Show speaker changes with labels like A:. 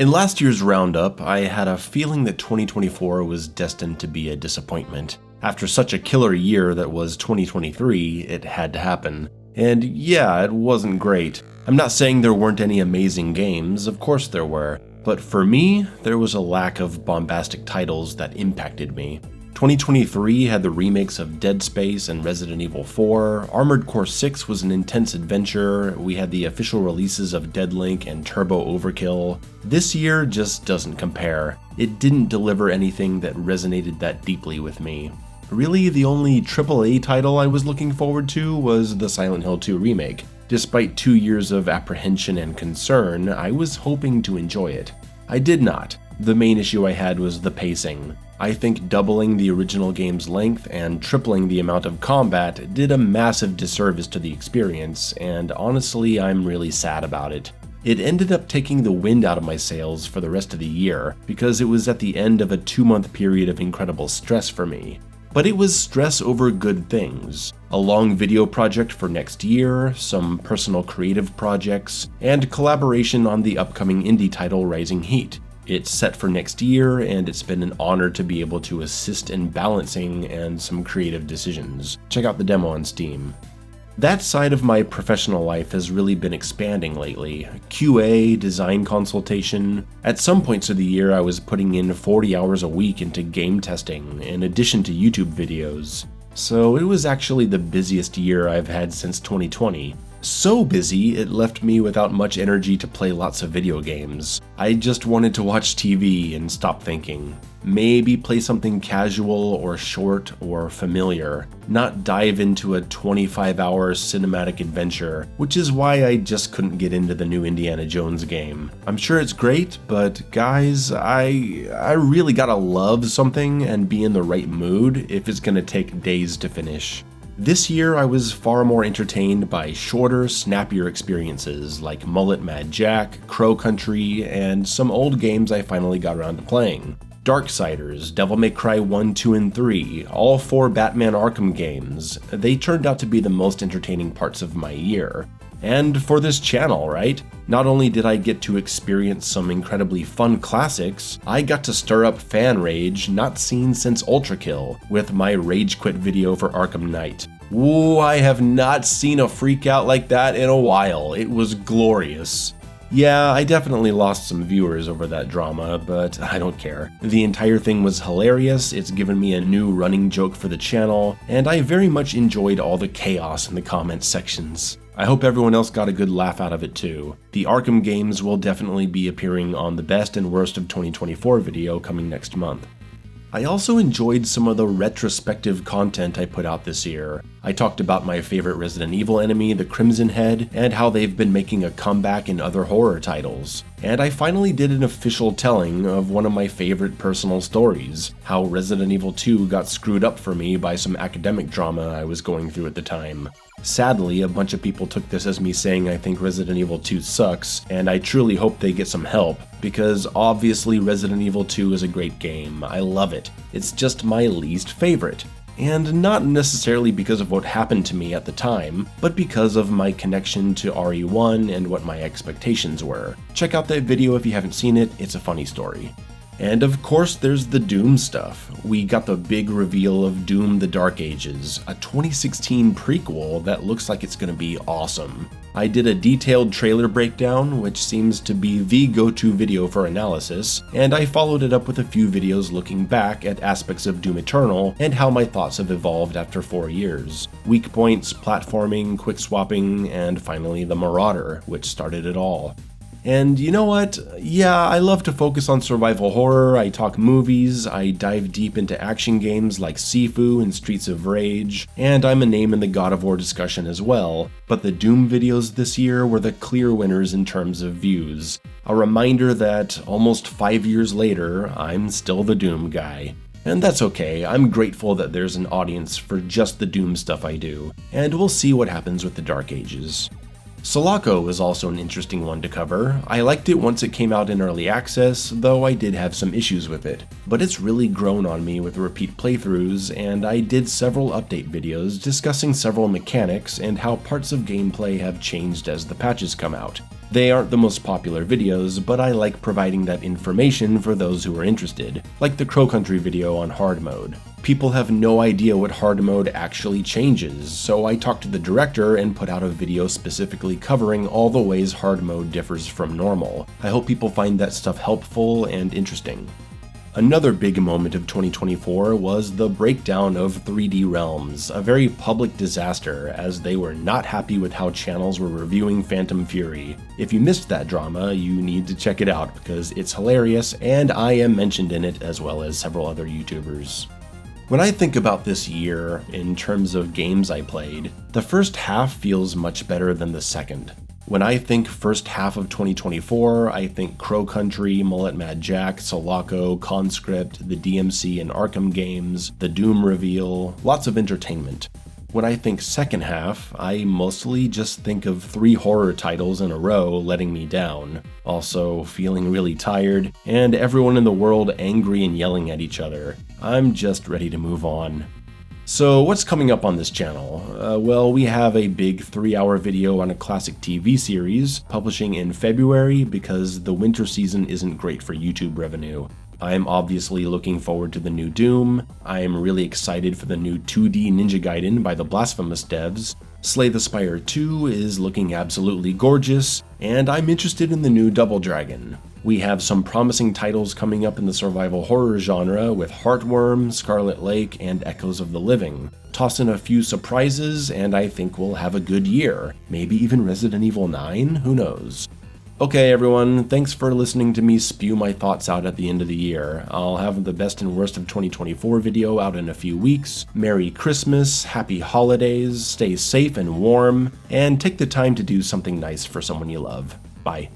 A: In last year's roundup, I had a feeling that 2024 was destined to be a disappointment. After such a killer year that was 2023, it had to happen. And yeah, it wasn't great. I'm not saying there weren't any amazing games, of course there were. But for me, there was a lack of bombastic titles that impacted me. 2023 had the remakes of Dead Space and Resident Evil 4, Armored Core 6 was an intense adventure, we had the official releases of Deadlink and Turbo Overkill. This year just doesn't compare. It didn't deliver anything that resonated that deeply with me. Really, the only AAA title I was looking forward to was the Silent Hill 2 remake. Despite 2 years of apprehension and concern, I was hoping to enjoy it. I did not. The main issue I had was the pacing. I think doubling the original game's length and tripling the amount of combat did a massive disservice to the experience, and honestly, I'm really sad about it. It ended up taking the wind out of my sails for the rest of the year, because it was at the end of a 2-month period of incredible stress for me. But it was stress over good things. A long video project for next year, some personal creative projects, and collaboration on the upcoming indie title Rising Heat. It's set for next year, and it's been an honor to be able to assist in balancing and some creative decisions. Check out the demo on Steam. That side of my professional life has really been expanding lately. QA, design consultation. At some points of the year, I was putting in 40 hours a week into game testing, in addition to YouTube videos. So it was actually the busiest year I've had since 2020. So busy, it left me without much energy to play lots of video games. I just wanted to watch TV and stop thinking. Maybe play something casual or short or familiar, not dive into a 25-hour cinematic adventure, which is why I just couldn't get into the new Indiana Jones game. I'm sure it's great, but guys, I really gotta love something and be in the right mood if it's gonna take days to finish. This year, I was far more entertained by shorter, snappier experiences like Mullet Mad Jack, Crow Country, and some old games I finally got around to playing. Darksiders, Devil May Cry 1, 2, and 3, all 4 Batman Arkham games, they turned out to be the most entertaining parts of my year. And for this channel, right? Not only did I get to experience some incredibly fun classics, I got to stir up fan rage not seen since Ultra Kill with my Rage Quit video for Arkham Knight. Ooh, I have not seen a freak out like that in a while. It was glorious. Yeah, I definitely lost some viewers over that drama, but I don't care. The entire thing was hilarious, it's given me a new running joke for the channel, and I very much enjoyed all the chaos in the comments sections. I hope everyone else got a good laugh out of it too. The Arkham games will definitely be appearing on the Best and Worst of 2024 video coming next month. I also enjoyed some of the retrospective content I put out this year. I talked about my favorite Resident Evil enemy, the Crimson Head, and how they've been making a comeback in other horror titles. And I finally did an official telling of one of my favorite personal stories, how Resident Evil 2 got screwed up for me by some academic drama I was going through at the time. Sadly, a bunch of people took this as me saying I think Resident Evil 2 sucks, and I truly hope they get some help, because obviously Resident Evil 2 is a great game. I love it. It's just my least favorite. And not necessarily because of what happened to me at the time, but because of my connection to RE1 and what my expectations were. Check out that video if you haven't seen it, it's a funny story. And of course there's the Doom stuff. We got the big reveal of Doom: The Dark Ages, a 2016 prequel that looks like it's gonna be awesome. I did a detailed trailer breakdown, which seems to be the go-to video for analysis, and I followed it up with a few videos looking back at aspects of Doom Eternal and how my thoughts have evolved after 4 years. Weak points, platforming, quick swapping, and finally the Marauder, which started it all. And you know what? Yeah, I love to focus on survival horror, I talk movies, I dive deep into action games like Sifu and Streets of Rage, and I'm a name in the God of War discussion as well, but the Doom videos this year were the clear winners in terms of views. A reminder that almost 5 years later, I'm still the Doom guy. And that's okay, I'm grateful that there's an audience for just the Doom stuff I do, and we'll see what happens with the Dark Ages. Sulaco is also an interesting one to cover. I liked it once it came out in early access, though I did have some issues with it. But it's really grown on me with repeat playthroughs, and I did several update videos discussing several mechanics and how parts of gameplay have changed as the patches come out. They aren't the most popular videos, but I like providing that information for those who are interested, like the Crow Country video on hard mode. People have no idea what hard mode actually changes, so I talked to the director and put out a video specifically covering all the ways hard mode differs from normal. I hope people find that stuff helpful and interesting. Another big moment of 2024 was the breakdown of 3D Realms, a very public disaster as they were not happy with how channels were reviewing Phantom Fury. If you missed that drama, you need to check it out because it's hilarious and I am mentioned in it as well as several other YouTubers. When I think about this year in terms of games I played, the first half feels much better than the second. When I think first half of 2024, I think Crow Country, Mullet Mad Jack, Sulaco, Conscript, the DMC and Arkham games, the Doom reveal, lots of entertainment. When I think second half, I mostly just think of 3 horror titles in a row letting me down, also feeling really tired, and everyone in the world angry and yelling at each other. I'm just ready to move on. So what's coming up on this channel? Well, we have a big 3-hour video on a classic TV series, publishing in February because the winter season isn't great for YouTube revenue. I'm obviously looking forward to the new Doom, I'm really excited for the new 2D Ninja Gaiden by the Blasphemous devs, Slay the Spire 2 is looking absolutely gorgeous, and I'm interested in the new Double Dragon. We have some promising titles coming up in the survival horror genre with Heartworm, Scarlet Lake, and Echoes of the Living. Toss in a few surprises and I think we'll have a good year. Maybe even Resident Evil 9? Who knows? Okay everyone, thanks for listening to me spew my thoughts out at the end of the year. I'll have the best and worst of 2024 video out in a few weeks. Merry Christmas, happy holidays, stay safe and warm, and take the time to do something nice for someone you love. Bye.